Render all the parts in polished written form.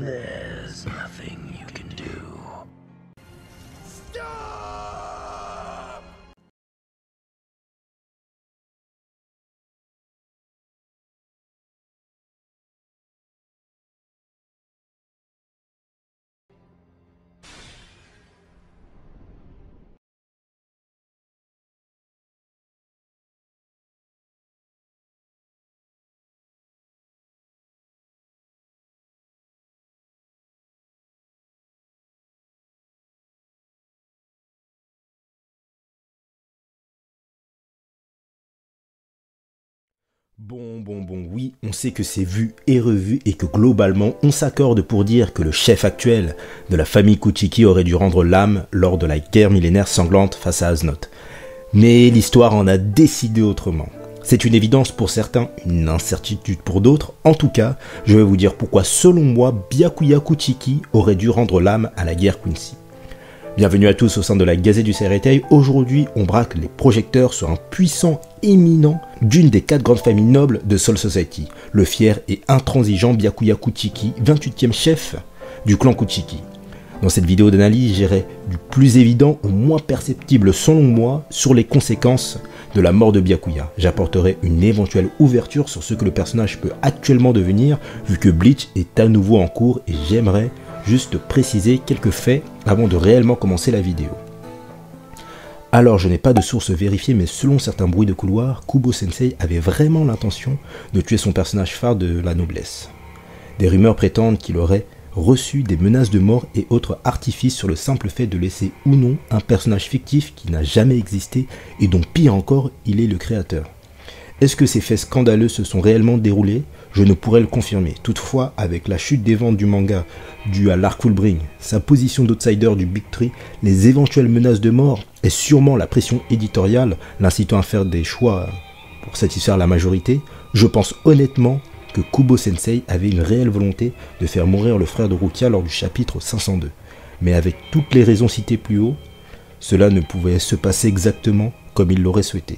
There's nothing you can do. Bon, oui, on sait que c'est vu et revu et que globalement, on s'accorde pour dire que le chef actuel de la famille Kuchiki aurait dû rendre l'âme lors de la guerre millénaire sanglante face à Aznoth. Mais l'histoire en a décidé autrement. C'est une évidence pour certains, une incertitude pour d'autres. En tout cas, je vais vous dire pourquoi, selon moi, Byakuya Kuchiki aurait dû rendre l'âme à la guerre Quincy. Bienvenue à tous au sein de la Gazette du Seireitei. Aujourd'hui, on braque les projecteurs sur un puissant éminent d'une des 4 grandes familles nobles de Soul Society, le fier et intransigeant Byakuya Kuchiki, 28e chef du clan Kuchiki. Dans cette vidéo d'analyse, j'irai du plus évident au moins perceptible selon moi sur les conséquences de la mort de Byakuya. J'apporterai une éventuelle ouverture sur ce que le personnage peut actuellement devenir vu que Bleach est à nouveau en cours et j'aimerais juste préciser quelques faits avant de réellement commencer la vidéo. Alors, je n'ai pas de source vérifiée, mais selon certains bruits de couloir, Kubo Sensei avait vraiment l'intention de tuer son personnage phare de la noblesse. Des rumeurs prétendent qu'il aurait reçu des menaces de mort et autres artifices sur le simple fait de laisser ou non un personnage fictif qui n'a jamais existé et dont pire encore, il est le créateur. Est-ce que ces faits scandaleux se sont réellement déroulés ? Je ne pourrais le confirmer. Toutefois, avec la chute des ventes du manga due à l'Arc Fullbring, sa position d'outsider du Big Tree, les éventuelles menaces de mort et sûrement la pression éditoriale l'incitant à faire des choix pour satisfaire la majorité, je pense honnêtement que Kubo Sensei avait une réelle volonté de faire mourir le frère de Rukia lors du chapitre 502. Mais avec toutes les raisons citées plus haut, cela ne pouvait se passer exactement comme il l'aurait souhaité.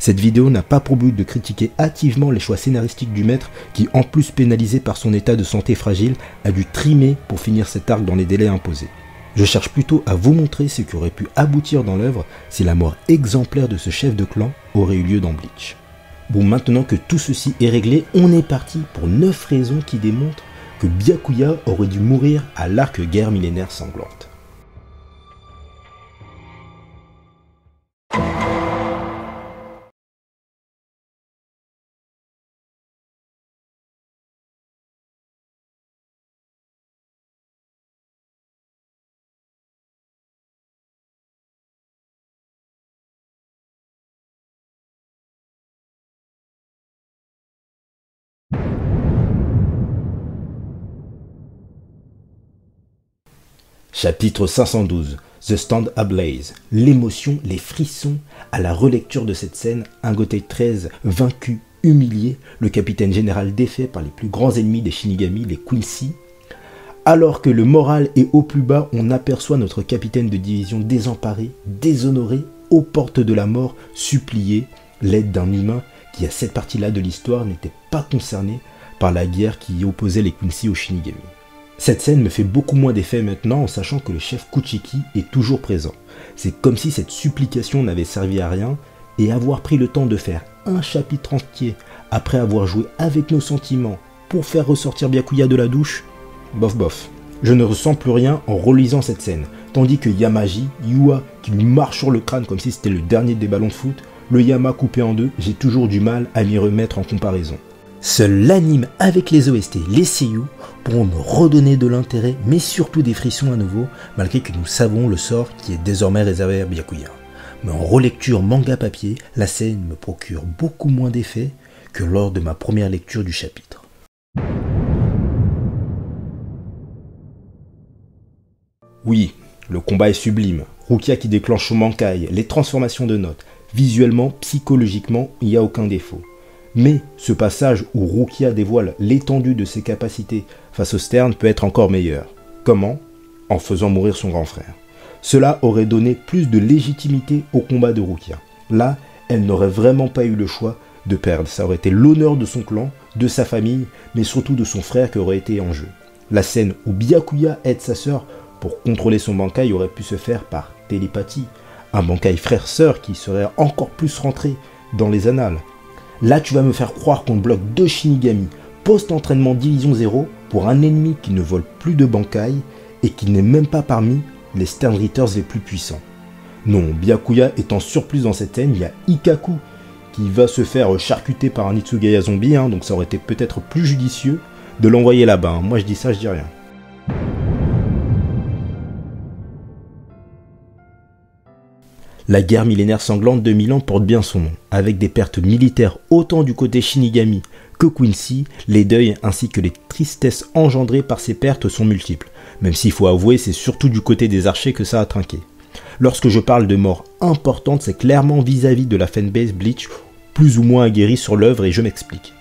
Cette vidéo n'a pas pour but de critiquer hâtivement les choix scénaristiques du maître qui, en plus pénalisé par son état de santé fragile, a dû trimer pour finir cet arc dans les délais imposés. Je cherche plutôt à vous montrer ce qui aurait pu aboutir dans l'œuvre si la mort exemplaire de ce chef de clan aurait eu lieu dans Bleach. Bon, maintenant que tout ceci est réglé, on est parti pour 9 raisons qui démontrent que Byakuya aurait dû mourir à l'arc guerre millénaire sanglante. Chapitre 512, The Stand Ablaze. L'émotion, les frissons à la relecture de cette scène, un Gotei 13 vaincu, humilié, le capitaine général défait par les plus grands ennemis des Shinigami, les Quincy. Alors que le moral est au plus bas, on aperçoit notre capitaine de division désemparé, déshonoré, aux portes de la mort, supplier l'aide d'un humain qui à cette partie-là de l'histoire n'était pas concerné par la guerre qui opposait les Quincy aux Shinigami. Cette scène me fait beaucoup moins d'effet maintenant en sachant que le chef Kuchiki est toujours présent. C'est comme si cette supplication n'avait servi à rien et avoir pris le temps de faire un chapitre entier après avoir joué avec nos sentiments pour faire ressortir Byakuya de la douche, bof. Je ne ressens plus rien en relisant cette scène, tandis que Yamaji, Yua qui lui marche sur le crâne comme si c'était le dernier des ballons de foot, le Yama coupé en deux, j'ai toujours du mal à m'y remettre en comparaison. Seul l'anime avec les OST, les seiyuu, pourront me redonner de l'intérêt, mais surtout des frissons à nouveau, malgré que nous savons le sort qui est désormais réservé à Byakuya. Mais en relecture manga papier, la scène me procure beaucoup moins d'effet que lors de ma première lecture du chapitre. Oui, le combat est sublime. Rukia qui déclenche son Mankai, les transformations de Note. Visuellement, psychologiquement, il n'y a aucun défaut. Mais ce passage où Rukia dévoile l'étendue de ses capacités face au Stern peut être encore meilleur. Comment ? En faisant mourir son grand frère. Cela aurait donné plus de légitimité au combat de Rukia. Là, elle n'aurait vraiment pas eu le choix de perdre. Ça aurait été l'honneur de son clan, de sa famille, mais surtout de son frère qui aurait été en jeu. La scène où Byakuya aide sa sœur pour contrôler son Bankai aurait pu se faire par télépathie. Un Bankai frère-sœur qui serait encore plus rentré dans les annales. Là, tu vas me faire croire qu'on bloque 2 Shinigami post-entraînement Division 0 pour un ennemi qui ne vole plus de Bankai et qui n'est même pas parmi les Stern Ritters les plus puissants. Non, Byakuya est en surplus dans cette scène, il y a Ikkaku qui va se faire charcuter par un Hitsugaya zombie, donc ça aurait été peut-être plus judicieux de l'envoyer là-bas. Moi je dis ça, je dis rien. La guerre millénaire sanglante de 1000 ans porte bien son nom, avec des pertes militaires autant du côté Shinigami que Quincy, les deuils ainsi que les tristesses engendrées par ces pertes sont multiples, même s'il faut avouer c'est surtout du côté des archers que ça a trinqué. Lorsque je parle de morts importantes, c'est clairement vis-à-vis de la fanbase Bleach, plus ou moins aguerrie sur l'œuvre et je m'explique.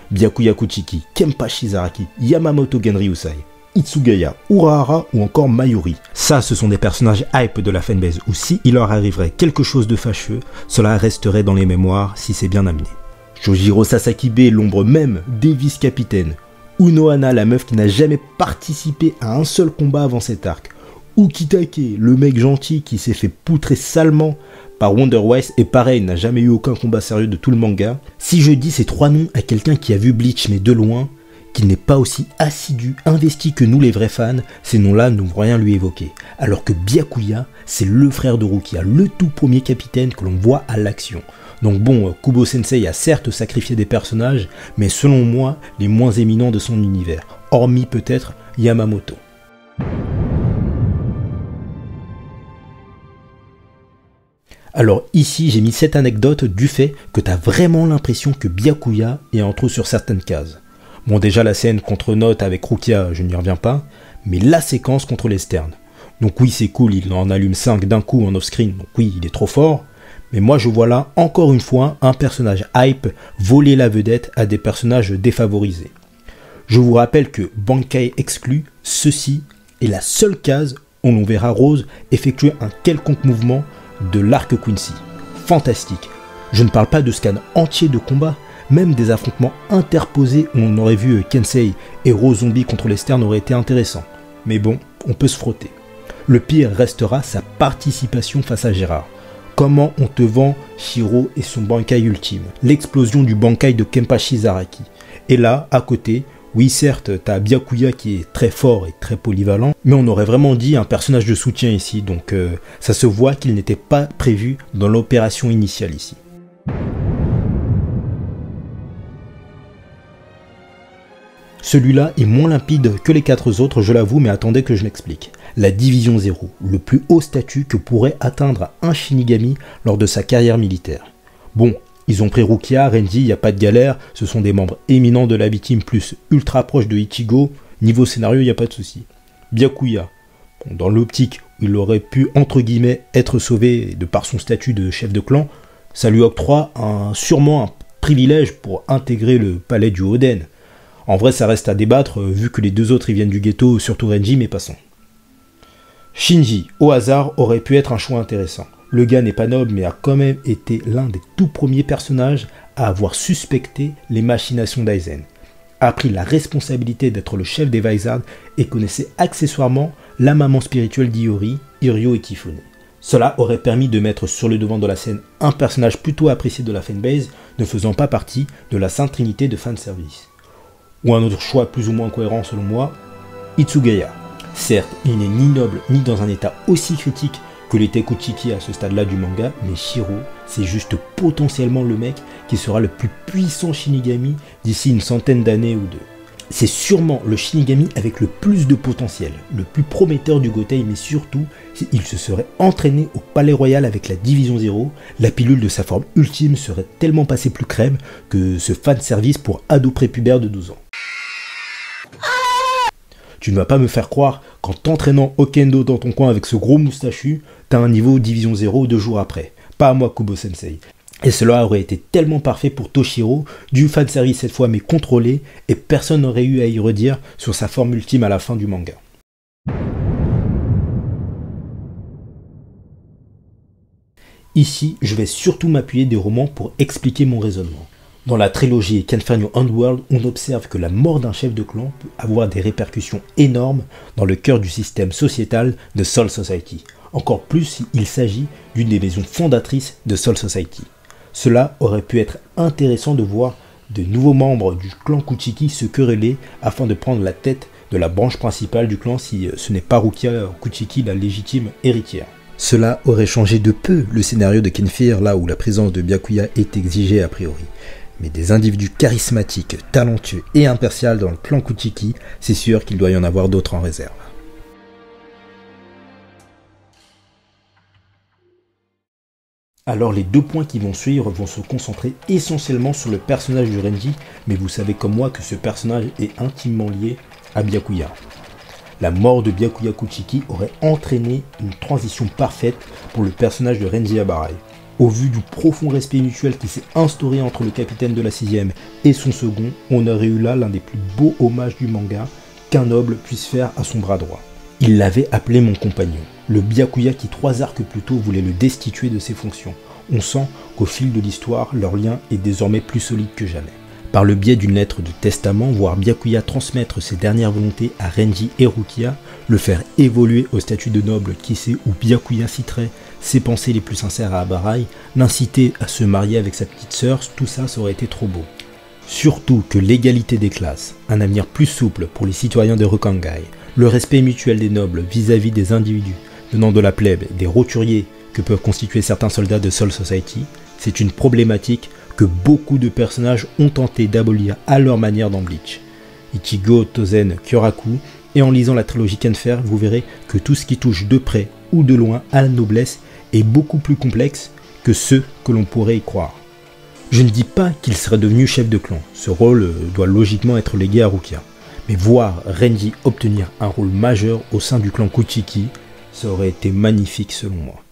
Byakuya Kuchiki, Kenpachi Zaraki, Yamamoto Genryusai, Hitsugaya, Urahara ou encore Mayuri. Ça, ce sont des personnages hype de la fanbase où si il leur arriverait quelque chose de fâcheux, cela resterait dans les mémoires si c'est bien amené. Shojiro Sasakibe, l'ombre même des vice-capitaines. Unohana, la meuf qui n'a jamais participé à un seul combat avant cet arc. Ukitake, le mec gentil qui s'est fait poutrer salement par Wonder Wise et pareil, n'a jamais eu aucun combat sérieux de tout le manga. Si je dis ces 3 noms à quelqu'un qui a vu Bleach mais de loin, qui n'est pas aussi assidu, investi que nous les vrais fans, ces noms-là ne vont rien lui évoquer. Alors que Byakuya, c'est le frère de Rukia, le tout premier capitaine que l'on voit à l'action. Donc bon, Kubo Sensei a certes sacrifié des personnages, mais selon moi, les moins éminents de son univers, hormis peut-être Yamamoto. Alors ici, j'ai mis cette anecdote du fait que t'as vraiment l'impression que Byakuya est en trop sur certaines cases. Bon, déjà la scène contre Note avec Rukia, je n'y reviens pas, mais la séquence contre les Stern. Donc oui, c'est cool, il en allume 5 d'un coup en off-screen, donc oui, il est trop fort, mais moi je vois là, encore une fois, un personnage hype voler la vedette à des personnages défavorisés. Je vous rappelle que Bankai exclu, ceci est la seule case où l'on verra Rose effectuer un quelconque mouvement de l'arc Quincy. Fantastique. Je ne parle pas de scan entier de combat, même des affrontements interposés où on aurait vu Kensei et Rose Zombie contre les Stern aurait été intéressant. Mais bon, on peut se frotter. Le pire restera sa participation face à Gérard. Comment on te vend Shiro et son Bankai ultime? L'explosion du Bankai de Kenpachi Zaraki. Et là, à côté, oui certes, t'as Byakuya qui est très fort et très polyvalent, mais on aurait vraiment dit un personnage de soutien ici, donc ça se voit qu'il n'était pas prévu dans l'opération initiale ici. Celui-là est moins limpide que les 4 autres, je l'avoue, mais attendez que je l'explique. La Division 0, le plus haut statut que pourrait atteindre un Shinigami lors de sa carrière militaire. Bon, ils ont pris Rukia, Renji, il n'y a pas de galère, ce sont des membres éminents de la B-Team plus ultra proches de Ichigo, niveau scénario, il n'y a pas de souci. Byakuya, dans l'optique où il aurait pu, entre guillemets, être sauvé de par son statut de chef de clan, ça lui octroie sûrement un privilège pour intégrer le palais du Oden. En vrai, ça reste à débattre, vu que les 2 autres ils viennent du ghetto, surtout Renji, mais passons. Shinji, au hasard, aurait pu être un choix intéressant. Le gars n'est pas noble, mais a quand même été l'un des tout premiers personnages à avoir suspecté les machinations d'Aizen, a pris la responsabilité d'être le chef des Vizards et connaissait accessoirement la maman spirituelle d'Iori, Iryo et Kifune. Cela aurait permis de mettre sur le devant de la scène un personnage plutôt apprécié de la fanbase, ne faisant pas partie de la sainte trinité de fanservice. Ou un autre choix plus ou moins cohérent selon moi, Hitsugaya. Certes, il n'est ni noble ni dans un état aussi critique que l'était Kuchiki à ce stade-là du manga, mais Shiro, c'est juste potentiellement le mec qui sera le plus puissant Shinigami d'ici une centaine d'années ou 2. C'est sûrement le Shinigami avec le plus de potentiel, le plus prometteur du Gotei, mais surtout, s'il se serait entraîné au Palais Royal avec la Division 0, la pilule de sa forme ultime serait tellement passée plus crème que ce fanservice pour ado prépubère de 12 ans. Tu ne vas pas me faire croire qu'en t'entraînant au kendo dans ton coin avec ce gros moustachu, t'as un niveau Division 0 2 jours après. Pas à moi, Kubo Sensei. Et cela aurait été tellement parfait pour Toshiro, du fanservice cette fois mais contrôlé, et personne n'aurait eu à y redire sur sa forme ultime à la fin du manga. Ici, je vais surtout m'appuyer des romans pour expliquer mon raisonnement. Dans la trilogie Kenfernu Underworld, on observe que la mort d'un chef de clan peut avoir des répercussions énormes dans le cœur du système sociétal de Soul Society, encore plus s'il s'agit d'une des maisons fondatrices de Soul Society. Cela aurait pu être intéressant de voir de nouveaux membres du clan Kuchiki se quereller afin de prendre la tête de la branche principale du clan si ce n'est pas Rukia Kuchiki la légitime héritière. Cela aurait changé de peu le scénario de Kenfir là où la présence de Byakuya est exigée a priori. Mais des individus charismatiques, talentueux et impartials dans le clan Kuchiki, c'est sûr qu'il doit y en avoir d'autres en réserve. Alors les 2 points qui vont suivre vont se concentrer essentiellement sur le personnage de Renji, mais vous savez comme moi que ce personnage est intimement lié à Byakuya. La mort de Byakuya Kuchiki aurait entraîné une transition parfaite pour le personnage de Renji Abarai. Au vu du profond respect mutuel qui s'est instauré entre le capitaine de la 6ème et son second, on aurait eu là l'un des plus beaux hommages du manga qu'un noble puisse faire à son bras droit. Il l'avait appelé mon compagnon, le Byakuya qui 3 arcs plus tôt voulait le destituer de ses fonctions. On sent qu'au fil de l'histoire, leur lien est désormais plus solide que jamais. Par le biais d'une lettre de testament, voir Byakuya transmettre ses dernières volontés à Renji et Rukia, le faire évoluer au statut de noble qui sait où Byakuya citerait ses pensées les plus sincères à Abarai, l'inciter à se marier avec sa petite sœur, tout ça aurait été trop beau. Surtout que l'égalité des classes, un avenir plus souple pour les citoyens de Rokangai, le respect mutuel des nobles vis-à-vis des individus venant de la plèbe et des roturiers que peuvent constituer certains soldats de Soul Society, c'est une problématique que beaucoup de personnages ont tenté d'abolir à leur manière dans Bleach. Ichigo, Tozen, Kyoraku, et en lisant la trilogie Kenfer, vous verrez que tout ce qui touche de près ou de loin à la noblesse est beaucoup plus complexe que ce que l'on pourrait y croire. Je ne dis pas qu'il serait devenu chef de clan, ce rôle doit logiquement être légué à Rukia, mais voir Renji obtenir un rôle majeur au sein du clan Kuchiki, ça aurait été magnifique selon moi.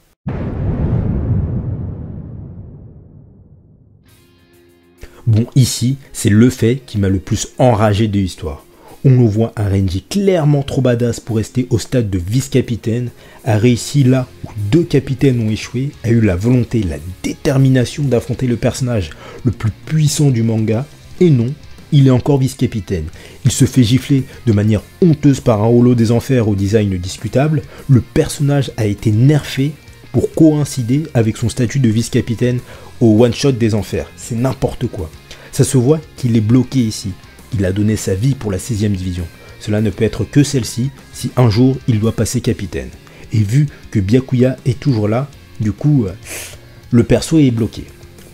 Bon, ici, c'est le fait qui m'a le plus enragé de l'histoire. On voit un Renji clairement trop badass pour rester au stade de vice-capitaine, a réussi là où 2 capitaines ont échoué, a eu la volonté, la détermination d'affronter le personnage le plus puissant du manga, et non, il est encore vice-capitaine. Il se fait gifler de manière honteuse par un holo des enfers au design discutable, le personnage a été nerfé pour coïncider avec son statut de vice-capitaine au one-shot des enfers, c'est n'importe quoi. Ça se voit qu'il est bloqué ici. Il a donné sa vie pour la 6ème division. Cela ne peut être que celle-ci si un jour il doit passer capitaine. Et vu que Byakuya est toujours là, du coup, le perso est bloqué.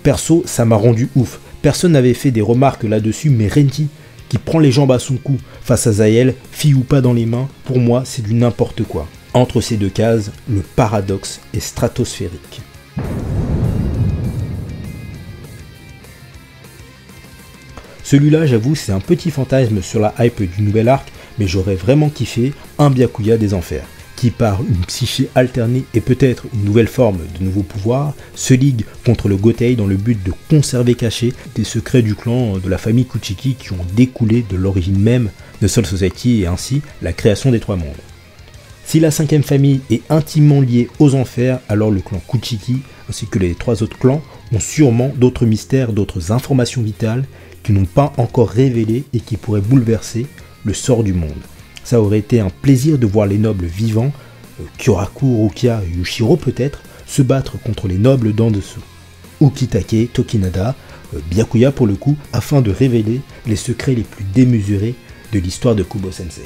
Perso, ça m'a rendu ouf. Personne n'avait fait des remarques là-dessus, mais Renji, qui prend les jambes à son cou face à Zael, fille ou pas dans les mains, pour moi c'est du n'importe quoi. Entre ces 2 cases, le paradoxe est stratosphérique. Celui-là, j'avoue, c'est un petit fantasme sur la hype du nouvel arc, mais j'aurais vraiment kiffé un Byakuya des enfers, qui par une psyché alternée et peut-être une nouvelle forme de nouveaux pouvoirs, se ligue contre le Gotei dans le but de conserver cachés des secrets du clan de la famille Kuchiki qui ont découlé de l'origine même de Soul Society et ainsi la création des 3 mondes. Si la 5ème famille est intimement liée aux enfers, alors le clan Kuchiki ainsi que les 3 autres clans ont sûrement d'autres mystères, d'autres informations vitales qui n'ont pas encore révélé et qui pourraient bouleverser le sort du monde. Ça aurait été un plaisir de voir les nobles vivants, Kyoraku, Rukia et Yushiro peut-être, se battre contre les nobles d'en dessous. Ukitake, Tokinada, Byakuya pour le coup, afin de révéler les secrets les plus démesurés de l'histoire de Kubo Sensei.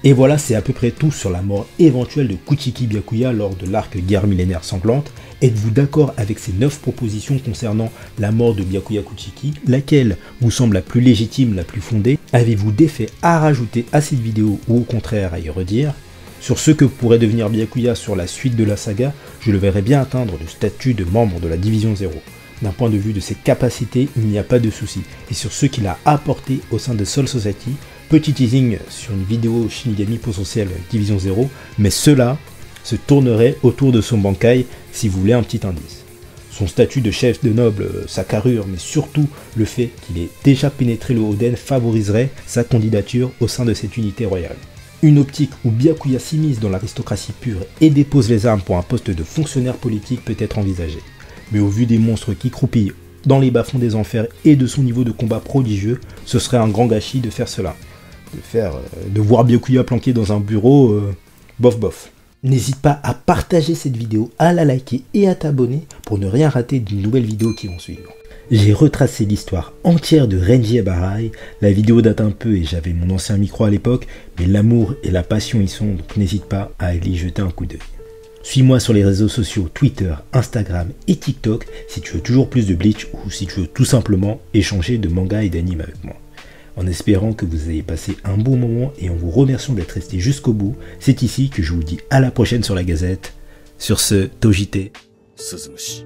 Et voilà, c'est à peu près tout sur la mort éventuelle de Kuchiki Byakuya lors de l'arc Guerre millénaire sanglante. Êtes-vous d'accord avec ces 9 propositions concernant la mort de Byakuya Kuchiki? Laquelle vous semble la plus légitime, la plus fondée? Avez-vous des faits à rajouter à cette vidéo ou au contraire à y redire? Sur ce que pourrait devenir Byakuya sur la suite de la saga, je le verrais bien atteindre le statut de membre de la Division 0. D'un point de vue de ses capacités, il n'y a pas de souci. Et sur ce qu'il a apporté au sein de Soul Society, petit teasing sur une vidéo Shinigami potentiel Division 0, mais cela se tournerait autour de son Bankai si vous voulez un petit indice. Son statut de chef de noble, sa carrure, mais surtout le fait qu'il ait déjà pénétré le Oden favoriserait sa candidature au sein de cette unité royale. Une optique où Byakuya s'immisce dans l'aristocratie pure et dépose les armes pour un poste de fonctionnaire politique peut être envisagée. Mais au vu des monstres qui croupillent dans les bas-fonds des enfers et de son niveau de combat prodigieux, ce serait un grand gâchis de faire cela. De voir Byakuya planqué dans un bureau, bof. N'hésite pas à partager cette vidéo, à la liker et à t'abonner pour ne rien rater d'une nouvelle vidéo qui vont suivre. J'ai retracé l'histoire entière de Renji Abarai. La vidéo date un peu et j'avais mon ancien micro à l'époque, mais l'amour et la passion y sont, donc n'hésite pas à aller y jeter un coup d'œil. Suis-moi sur les réseaux sociaux Twitter, Instagram et TikTok si tu veux toujours plus de Bleach ou si tu veux tout simplement échanger de manga et d'anime avec moi. En espérant que vous ayez passé un bon moment et en vous remerciant d'être resté jusqu'au bout, c'est ici que je vous dis à la prochaine sur la Gazette. Sur ce, Tojite. Suzumushi.